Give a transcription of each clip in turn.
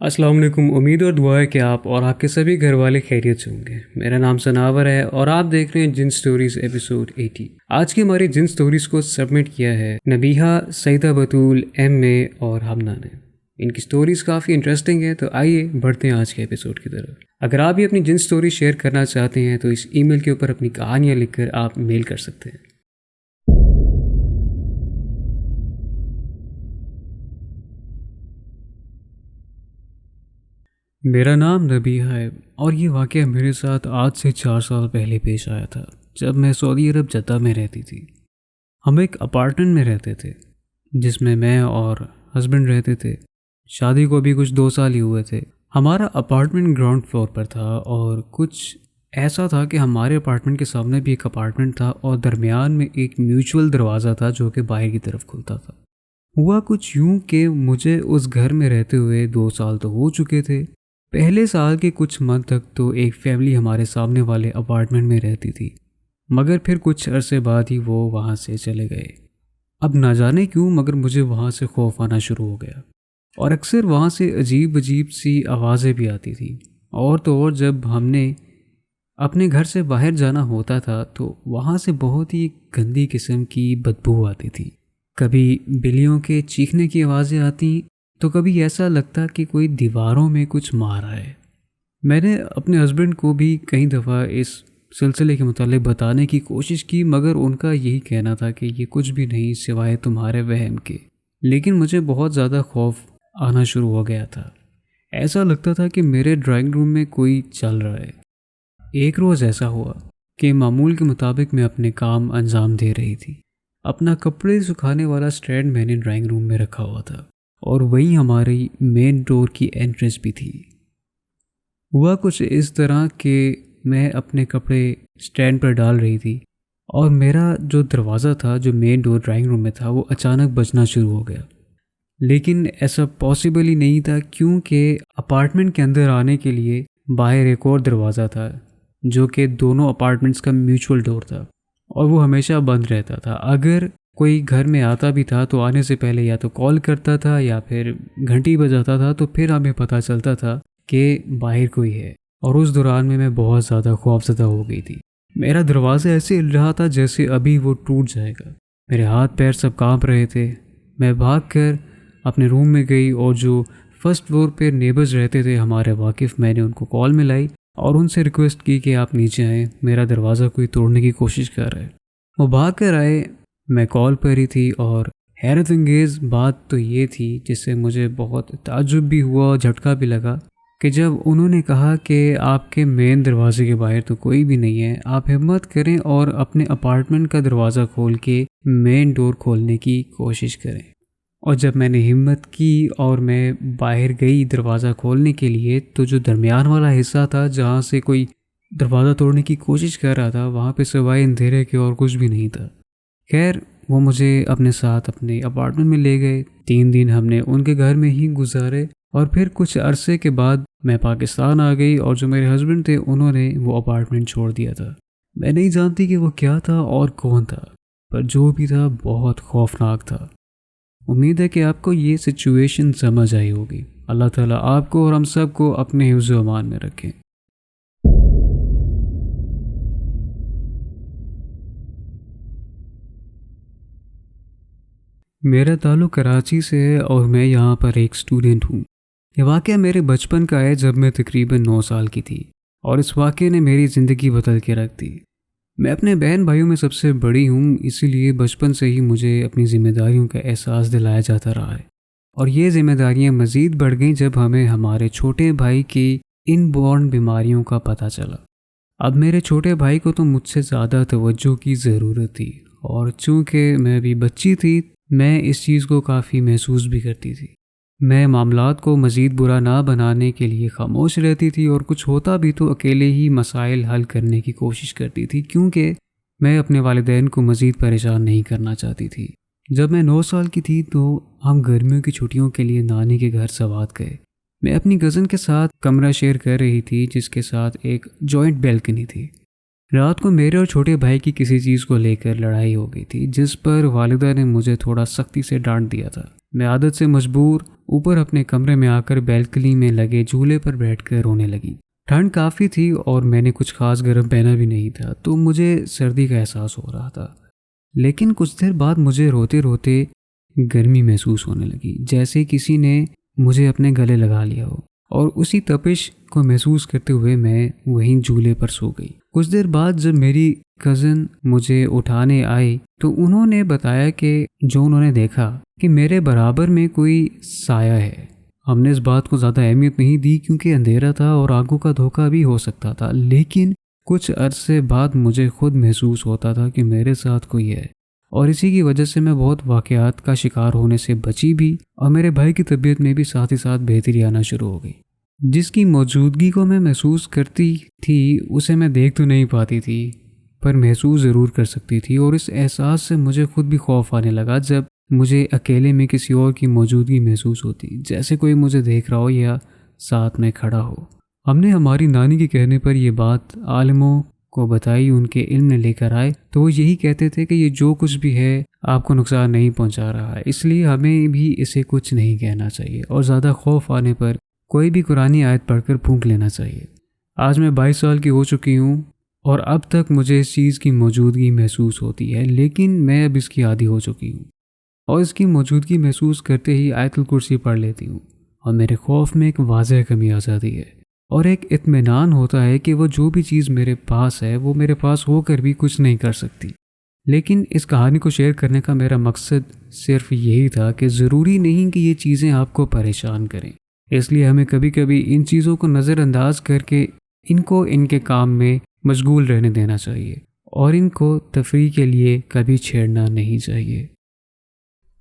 السلام علیکم. امید اور دعا ہے کہ آپ اور آپ کے سبھی گھر والے خیریت سے ہوں گے. میرا نام ثناور ہے اور آپ دیکھ رہے ہیں جن سٹوریز ایپیسوڈ 80. آج کی ہماری جن سٹوریز کو سبمٹ کیا ہے نبیہا، سیدہ بطول، ایم اے اور ہمنا نے. ان کی سٹوریز کافی انٹرسٹنگ ہیں، تو آئیے بڑھتے ہیں آج کے ایپیسوڈ کی طرف. اگر آپ بھی اپنی جن سٹوری شیئر کرنا چاہتے ہیں تو اس ای میل کے اوپر اپنی کہانیاں لکھ کر آپ میل کر سکتے ہیں. میرا نام نبیہا ہے اور یہ واقعہ میرے ساتھ آج سے 4 سال پہلے پیش آیا تھا، جب میں سعودی عرب جدہ میں رہتی تھی. ہم ایک اپارٹمنٹ میں رہتے تھے جس میں اور ہسبینڈ رہتے تھے. شادی کو بھی کچھ 2 سال ہی ہوئے تھے. ہمارا اپارٹمنٹ گراؤنڈ فلور پر تھا اور کچھ ایسا تھا کہ ہمارے اپارٹمنٹ کے سامنے بھی ایک اپارٹمنٹ تھا اور درمیان میں ایک میوچول دروازہ تھا جو کہ باہر کی طرف کھلتا تھا. ہوا کچھ یوں کہ مجھے اس گھر میں رہتے ہوئے 2 سال تو ہو چکے تھے. پہلے سال کے کچھ منتھ تک تو ایک فیملی ہمارے سامنے والے اپارٹمنٹ میں رہتی تھی، مگر پھر کچھ عرصے بعد ہی وہ وہاں سے چلے گئے. اب نہ جانے کیوں مگر مجھے وہاں سے خوف آنا شروع ہو گیا اور اکثر وہاں سے عجیب سی آوازیں بھی آتی تھیں. اور تو اور جب ہم نے اپنے گھر سے باہر جانا ہوتا تھا تو وہاں سے بہت ہی گندی قسم کی بدبو آتی تھی. کبھی بلیوں کے چیخنے کی آوازیں آتی تو کبھی ایسا لگتا کہ کوئی دیواروں میں کچھ مارا ہے. میں نے اپنے ہسبینڈ کو بھی کئی دفعہ اس سلسلے کے متعلق بتانے کی کوشش کی، مگر ان کا یہی کہنا تھا کہ یہ کچھ بھی نہیں سوائے تمہارے وہم کے. لیکن مجھے بہت زیادہ خوف آنا شروع ہو گیا تھا. ایسا لگتا تھا کہ میرے ڈرائنگ روم میں کوئی چل رہا ہے. ایک روز ایسا ہوا کہ معمول کے مطابق میں اپنے کام انجام دے رہی تھی. اپنا کپڑے سکھانے والا اسٹینڈ میں نے ڈرائنگ روم میں رکھا ہوا تھا اور وہی ہماری مین ڈور کی انٹرنس بھی تھی. ہوا کچھ اس طرح کہ میں اپنے کپڑے اسٹینڈ پر ڈال رہی تھی اور میرا جو دروازہ تھا جو مین ڈور ڈرائنگ روم میں تھا وہ اچانک بجنا شروع ہو گیا. لیکن ایسا پاسبل ہی نہیں تھا کیونکہ اپارٹمنٹ کے اندر آنے کے لیے باہر ایک اور دروازہ تھا جو کہ دونوں اپارٹمنٹس کا میوچول ڈور تھا اور وہ ہمیشہ بند رہتا تھا. اگر کوئی گھر میں آتا بھی تھا تو آنے سے پہلے یا تو کال کرتا تھا یا پھر گھنٹی بجاتا تھا، تو پھر ہمیں پتہ چلتا تھا کہ باہر کوئی ہے. اور اس دوران میں بہت زیادہ خوفزدہ ہو گئی تھی. میرا دروازہ ایسے ہل رہا تھا جیسے ابھی وہ ٹوٹ جائے گا. میرے ہاتھ پیر سب کانپ رہے تھے. میں بھاگ کر اپنے روم میں گئی اور جو فرسٹ فلور پہ نیبرز رہتے تھے ہمارے واقف، میں نے ان کو کال ملائی اور ان سے ریکویسٹ کی کہ آپ نیچے آئیں، میرا دروازہ کوئی توڑنے کی کوشش کر رہا ہے. وہ بھاگ کر آئے. میں کال پر ہی تھی اور حیرت انگیز بات تو یہ تھی جس سے مجھے بہت تعجب بھی ہوا اور جھٹکا بھی لگا کہ جب انہوں نے کہا کہ آپ کے مین دروازے کے باہر تو کوئی بھی نہیں ہے، آپ ہمت کریں اور اپنے اپارٹمنٹ کا دروازہ کھول کے مین ڈور کھولنے کی کوشش کریں. اور جب میں نے ہمت کی اور میں باہر گئی دروازہ کھولنے کے لیے، تو جو درمیان والا حصہ تھا جہاں سے کوئی دروازہ توڑنے کی کوشش کر رہا تھا وہاں پہ سوائے اندھیرے کے اور کچھ بھی نہیں تھا. خیر وہ مجھے اپنے ساتھ اپنے اپارٹمنٹ میں لے گئے. 3 دن ہم نے ان کے گھر میں ہی گزارے اور پھر کچھ عرصے کے بعد میں پاکستان آ گئی اور جو میرے ہسبینڈ تھے انہوں نے وہ اپارٹمنٹ چھوڑ دیا تھا. میں نہیں جانتی کہ وہ کیا تھا اور کون تھا، پر جو بھی تھا بہت خوفناک تھا. امید ہے کہ آپ کو یہ سچویشن سمجھ آئی ہوگی. اللہ تعالیٰ آپ کو اور ہم سب کو اپنے حفظ و امان میں رکھیں. میرا تعلق کراچی سے ہے اور میں یہاں پر ایک اسٹوڈنٹ ہوں. یہ واقعہ میرے بچپن کا ہے جب میں تقریباً 9 سال کی تھی اور اس واقعے نے میری زندگی بدل کے رکھ دی. میں اپنے بہن بھائیوں میں سب سے بڑی ہوں، اسی لیے بچپن سے ہی مجھے اپنی ذمہ داریوں کا احساس دلایا جاتا رہا ہے. اور یہ ذمہ داریاں مزید بڑھ گئیں جب ہمیں ہمارے چھوٹے بھائی کی ان بورن بیماریوں کا پتہ چلا. اب میرے چھوٹے بھائی کو تو مجھ سے زیادہ توجہ کی ضرورت تھی اور چونکہ میں بھی بچی تھی میں اس چیز کو کافی محسوس بھی کرتی تھی. میں معاملات کو مزید برا نہ بنانے کے لیے خاموش رہتی تھی اور کچھ ہوتا بھی تو اکیلے ہی مسائل حل کرنے کی کوشش کرتی تھی، کیونکہ میں اپنے والدین کو مزید پریشان نہیں کرنا چاہتی تھی. جب میں 9 سال کی تھی تو ہم گرمیوں کی چھٹیوں کے لیے نانی کے گھر سوات گئے. میں اپنی کزن کے ساتھ کمرہ شیئر کر رہی تھی جس کے ساتھ ایک جوائنٹ بیلکنی تھی. رات کو میرے اور چھوٹے بھائی کی کسی چیز کو لے کر لڑائی ہو گئی تھی جس پر والدہ نے مجھے تھوڑا سختی سے ڈانٹ دیا تھا. میں عادت سے مجبور اوپر اپنے کمرے میں آ کر بیلکنی میں لگے جھولے پر بیٹھ کر رونے لگی۔ ٹھنڈ کافی تھی اور میں نے کچھ خاص گرم پہنا بھی نہیں تھا، تو مجھے سردی کا احساس ہو رہا تھا۔ لیکن کچھ دیر بعد مجھے روتے روتے گرمی محسوس ہونے لگی، جیسے کسی نے مجھے اپنے گلے لگا لیا ہو، اور اسی تپش کو محسوس کرتے ہوئے میں وہیں جھولے پر سو گئی۔ کچھ دیر بعد جب میری کزن مجھے اٹھانے آئی تو انہوں نے بتایا کہ جو انہوں نے دیکھا کہ میرے برابر میں کوئی سایہ ہے۔ ہم نے اس بات کو زیادہ اہمیت نہیں دی کیونکہ اندھیرا تھا اور آنکھوں کا دھوکہ بھی ہو سکتا تھا، لیکن کچھ عرصے بعد مجھے خود محسوس ہوتا تھا کہ میرے ساتھ کوئی ہے، اور اسی کی وجہ سے میں بہت واقعات کا شکار ہونے سے بچی بھی، اور میرے بھائی کی طبیعت میں بھی ساتھ ہی ساتھ بہتری آنا شروع ہو گئی۔ جس کی موجودگی کو میں محسوس کرتی تھی اسے میں دیکھ تو نہیں پاتی تھی، پر محسوس ضرور کر سکتی تھی، اور اس احساس سے مجھے خود بھی خوف آنے لگا جب مجھے اکیلے میں کسی اور کی موجودگی محسوس ہوتی، جیسے کوئی مجھے دیکھ رہا ہو یا ساتھ میں کھڑا ہو۔ ہم نے ہماری نانی کے کہنے پر یہ بات عالموں کو بتائی، ان کے علم میں لے کر آئے تو وہ یہی کہتے تھے کہ یہ جو کچھ بھی ہے آپ کو نقصان نہیں پہنچا رہا ہے، اس لیے ہمیں بھی اسے کچھ نہیں کہنا چاہیے، اور زیادہ خوف آنے پر کوئی بھی قرآنی آیت پڑھ کر پھونک لینا چاہیے۔ آج میں 22 سال کی ہو چکی ہوں اور اب تک مجھے اس چیز کی موجودگی محسوس ہوتی ہے، لیکن میں اب اس کی عادی ہو چکی ہوں، اور اس کی موجودگی محسوس کرتے ہی آیت الکرسی پڑھ لیتی ہوں، اور میرے خوف میں ایک واضح کمی آ جاتی ہے، اور ایک اطمینان ہوتا ہے کہ وہ جو بھی چیز میرے پاس ہے وہ میرے پاس ہو کر بھی کچھ نہیں کر سکتی۔ لیکن اس کہانی کو شیئر کرنے کا میرا مقصد صرف یہی تھا کہ ضروری نہیں کہ یہ چیزیں آپ کو پریشان کریں، اس لیے ہمیں کبھی کبھی ان چیزوں کو نظر انداز کر کے ان کو ان کے کام میں مشغول رہنے دینا چاہیے، اور ان کو تفریح کے لیے کبھی چھیڑنا نہیں چاہیے۔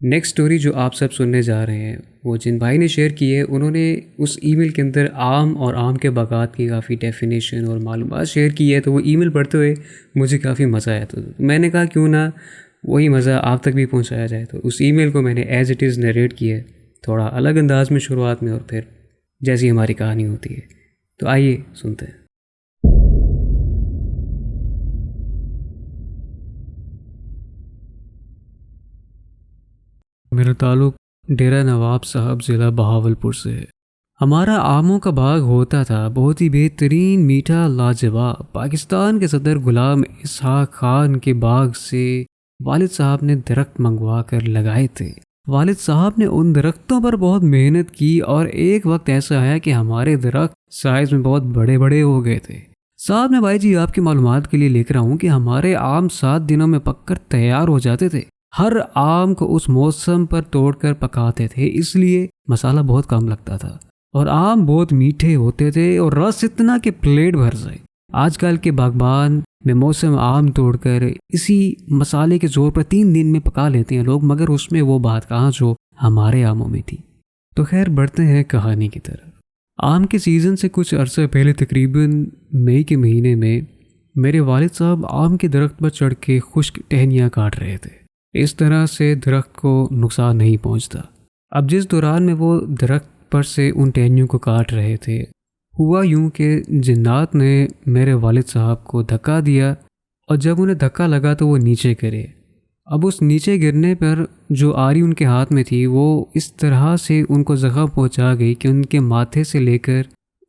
نیکسٹ سٹوری جو آپ سب سننے جا رہے ہیں وہ جن بھائی نے شیئر کی ہے، انہوں نے اس ای میل کے اندر آم اور آم کے باغات کی کافی ڈیفینیشن اور معلومات شیئر کی ہے، تو وہ ای میل پڑھتے ہوئے مجھے کافی مزہ آیا، تو میں نے کہا کیوں نہ وہی مزہ آپ تک بھی پہنچایا جائے، تو اس ای میل کو میں نے ایز اٹ از نریٹ کیا ہے، تھوڑا الگ انداز میں شروعات میں، اور پھر جیسی ہماری کہانی ہوتی ہے۔ تو آئیے سنتے ہیں۔ میرا تعلق ڈیرہ نواب صاحب ضلع بہاولپور سے ہے۔ ہمارا آموں کا باغ ہوتا تھا، بہت ہی بہترین، میٹھا، لاجواب۔ پاکستان کے صدر غلام اسحاق خان کے باغ سے والد صاحب نے درخت منگوا کر لگائے تھے۔ والد صاحب نے ان درختوں پر بہت محنت کی، اور ایک وقت ایسا آیا کہ ہمارے درخت سائز میں بہت بڑے بڑے ہو گئے تھے۔ صاحب نے بھائی جی آپ کی معلومات کے لیے لکھ رہا ہوں کہ ہمارے آم 7 دنوں میں پک کر تیار ہو جاتے تھے۔ ہر آم کو اس موسم پر توڑ کر پکاتے تھے، اس لیے مسالہ بہت کم لگتا تھا، اور آم بہت میٹھے ہوتے تھے، اور رس اتنا کہ پلیٹ بھر جائے۔ آج کل کے باغبان میں موسم آم توڑ کر اسی مسالے کے زور پر 3 دن میں پکا لیتے ہیں لوگ، مگر اس میں وہ بات کہاں جو ہمارے آموں میں تھی۔ تو خیر بڑھتے ہیں کہانی کی طرف۔ آم کے سیزن سے کچھ عرصہ پہلے تقریباً مئی کے مہینے میں میرے والد صاحب آم کے درخت پر چڑھ کے خشک ٹہنیاں کاٹ رہے تھے۔ اس طرح سے درخت کو نقصان نہیں پہنچتا۔ اب جس دوران میں وہ درخت پر سے ان ٹہنیوں کو کاٹ رہے تھے، ہوا یوں کہ جنات نے میرے والد صاحب کو دھکا دیا، اور جب انہیں دھکا لگا تو وہ نیچے گرے۔ اب اس نیچے گرنے پر جو آری ان کے ہاتھ میں تھی وہ اس طرح سے ان کو زخم پہنچا گئی کہ ان کے ماتھے سے لے کر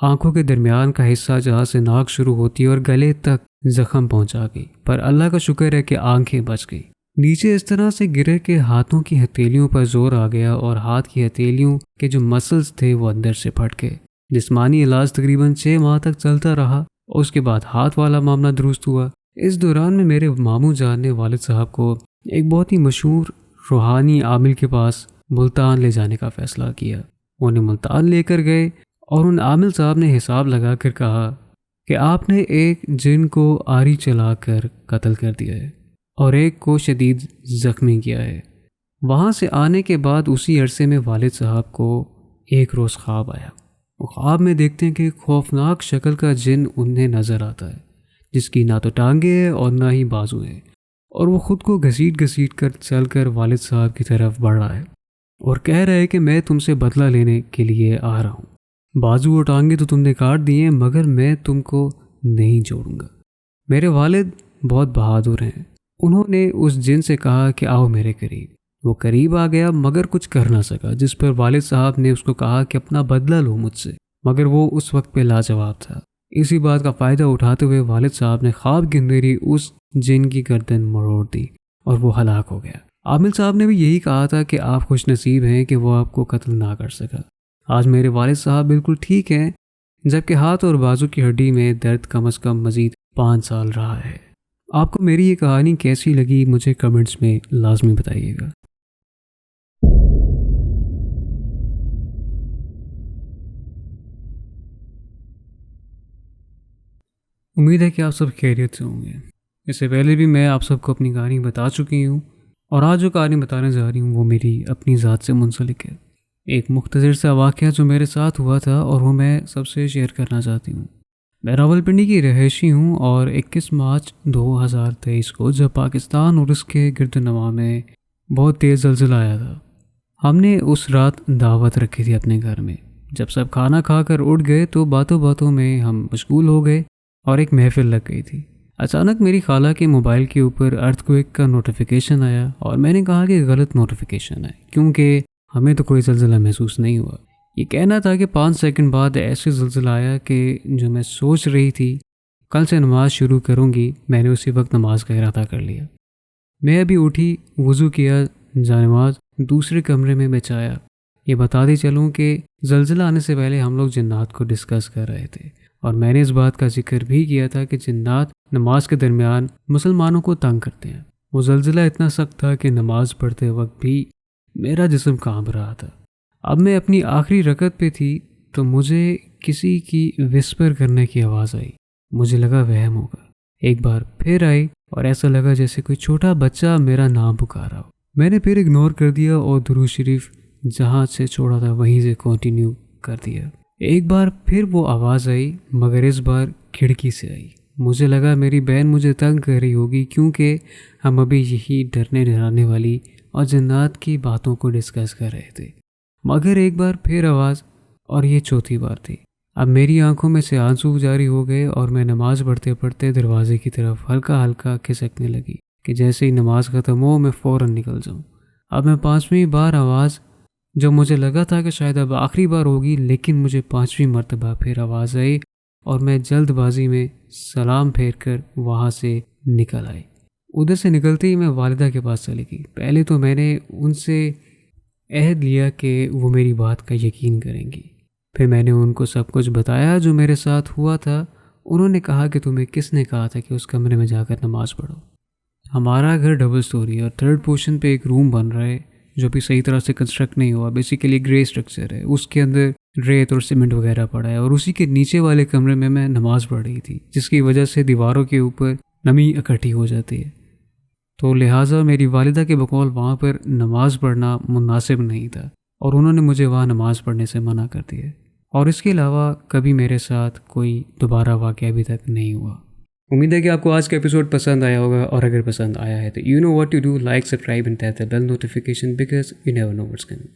آنکھوں کے درمیان کا حصہ جہاں سے ناک شروع ہوتی ہے اور گلے تک زخم پہنچا گئی، پر اللہ کا شکر ہے کہ آنکھیں بچ گئی۔ نیچے اس طرح سے گرے کہ ہاتھوں کی ہتھیلیوں پر زور آ گیا، اور ہاتھ کی ہتھیلیوں کے جو مسلز تھے وہ اندر سے پھٹ گئے۔ جسمانی علاج تقریباً 6 ماہ تک چلتا رہا، اور اس کے بعد ہاتھ والا معاملہ درست ہوا۔ اس دوران میں میرے ماموں جان نے والد صاحب کو ایک بہت ہی مشہور روحانی عامل کے پاس ملتان لے جانے کا فیصلہ کیا۔ انہیں ملتان لے کر گئے، اور ان عامل صاحب نے حساب لگا کر کہا کہ آپ نے ایک جن کو آری چلا کر قتل کر دیا ہے، اور ایک کو شدید زخمی کیا ہے۔ وہاں سے آنے کے بعد اسی عرصے میں والد صاحب کو ایک روز خواب آیا۔ وہ خواب میں دیکھتے ہیں کہ خوفناک شکل کا جن انہیں نظر آتا ہے، جس کی نہ تو ٹانگیں ہیں اور نہ ہی بازو ہیں، اور وہ خود کو گھسیٹ گھسیٹ کر چل کر والد صاحب کی طرف بڑھ رہا ہے، اور کہہ رہا ہے کہ میں تم سے بدلہ لینے کے لیے آ رہا ہوں۔ بازو اور ٹانگیں تو تم نے کاٹ دی ہیں، مگر میں تم کو نہیں چھوڑوں گا۔ میرے والد بہت بہادر ہیں، انہوں نے اس جن سے کہا کہ آؤ میرے قریب۔ وہ قریب آ گیا مگر کچھ کر نہ سکا، جس پر والد صاحب نے اس کو کہا کہ اپنا بدلہ لو مجھ سے، مگر وہ اس وقت پہ لاجواب تھا۔ اسی بات کا فائدہ اٹھاتے ہوئے والد صاحب نے خواب کے اندر ہی اس جن کی گردن مروڑ دی اور وہ ہلاک ہو گیا۔ عامل صاحب نے بھی یہی کہا تھا کہ آپ خوش نصیب ہیں کہ وہ آپ کو قتل نہ کر سکا۔ آج میرے والد صاحب بالکل ٹھیک ہیں، جبکہ ہاتھ اور بازو کی ہڈی میں درد کم از کم مزید 5 سال رہا ہے۔ آپ کو میری یہ کہانی کیسی لگی مجھے کمنٹس میں لازمی بتائیے گا۔ امید ہے کہ آپ سب خیریت سے ہوں گے۔ اس سے پہلے بھی میں آپ سب کو اپنی کہانی بتا چکی ہوں، اور آج جو کہانی بتانے جا رہی ہوں وہ میری اپنی ذات سے منسلک ہے۔ ایک مختصر سا واقعہ جو میرے ساتھ ہوا تھا اور وہ میں سب سے شیئر کرنا چاہتی ہوں۔ میں راولپنڈی کی رہائشی ہوں، اور 21 مارچ 2023 کو جب پاکستان اور اس کے گرد و نواح میں بہت تیز زلزلہ آیا تھا، ہم نے اس رات دعوت رکھی تھی اپنے گھر میں۔ جب سب کھانا کھا کر اٹھ گئے تو باتوں باتوں میں ہم مشغول ہو گئے اور ایک محفل لگ گئی تھی۔ اچانک میری خالہ کے موبائل کے اوپر ارتھ کوئک کا نوٹیفیکیشن آیا، اور میں نے کہا کہ غلط نوٹیفیکیشن ہے، کیونکہ ہمیں تو کوئی زلزلہ محسوس نہیں ہوا۔ یہ کہنا تھا کہ 5 سیکنڈ بعد ایسے زلزلہ آیا کہ جو میں سوچ رہی تھی کل سے نماز شروع کروں گی، میں نے اسی وقت نماز کا ارادہ کر لیا۔ میں ابھی اٹھی، وضو کیا، جانماز دوسرے کمرے میں بچایا۔ یہ بتاتے چلوں کہ زلزلہ آنے سے پہلے ہم لوگ جنات کو ڈسکس کر رہے تھے، اور میں نے اس بات کا ذکر بھی کیا تھا کہ جنات نماز کے درمیان مسلمانوں کو تنگ کرتے ہیں۔ وہ زلزلہ اتنا سخت تھا کہ نماز پڑھتے وقت بھی میرا جسم کانپ رہا تھا۔ اب میں اپنی آخری رکعت پہ تھی تو مجھے کسی کی وسپر کرنے کی آواز آئی۔ مجھے لگا وہم ہوگا۔ ایک بار پھر آئی اور ایسا لگا جیسے کوئی چھوٹا بچہ میرا نام پکارا ہو۔ میں نے پھر اگنور کر دیا اور درود شریف جہاں سے چھوڑا تھا وہیں سے کنٹینیو کر دیا۔ ایک بار پھر وہ آواز آئی، مگر اس بار کھڑکی سے آئی۔ مجھے لگا میری بہن مجھے تنگ کر رہی ہوگی، کیونکہ ہم ابھی یہی ڈرنے ڈرانے والی اور جنات کی باتوں کو ڈسکس کر رہے تھے۔ مگر ایک بار پھر آواز، اور یہ چوتھی بار تھی۔ اب میری آنکھوں میں سے آنسو جاری ہو گئے، اور میں نماز پڑھتے پڑھتے دروازے کی طرف ہلکا ہلکا کھسکنے لگی کہ جیسے ہی نماز ختم ہو میں فوراً نکل جاؤں۔ اب میں 5ویں بار آواز، جو مجھے لگا تھا کہ شاید اب آخری بار ہوگی، لیکن مجھے 5ویں مرتبہ پھر آواز آئی، اور میں جلد بازی میں سلام پھیر کر وہاں سے نکل آئی۔ ادھر سے نکلتے ہی میں والدہ کے پاس چلی گئی۔ پہلے تو میں نے ان سے عہد لیا کہ وہ میری بات کا یقین کریں گی۔ پھر میں نے ان کو سب کچھ بتایا جو میرے ساتھ ہوا تھا۔ انہوں نے کہا کہ تمہیں کس نے کہا تھا کہ اس کمرے میں جا کر نماز پڑھو؟ ہمارا گھر ڈبل سٹوری اور 3rd پورشن پہ ایک روم بن رہا ہے جو بھی صحیح طرح سے کنسٹرکٹ نہیں ہوا، بیسیکلی گرے اسٹرکچر ہے، اس کے اندر ریت اور سیمنٹ وغیرہ پڑا ہے، اور اسی کے نیچے والے کمرے میں نماز پڑھ رہی تھی، جس کی وجہ سے دیواروں کے اوپر نمی اکٹھی ہو جاتی ہے، تو لہٰذا میری والدہ کے بقول وہاں پر نماز پڑھنا مناسب نہیں تھا، اور انہوں نے مجھے وہاں نماز پڑھنے سے منع کر دیا۔ اور اس کے علاوہ کبھی میرے ساتھ کوئی دوبارہ واقعہ ابھی تک نہیں ہوا۔ امید ہے کہ آپ کو آج کا ایپیسوڈ پسند آیا ہوگا، اور اگر پسند آیا ہے تو you know what to do, like, subscribe and tap the bell notification, because you never know what's coming.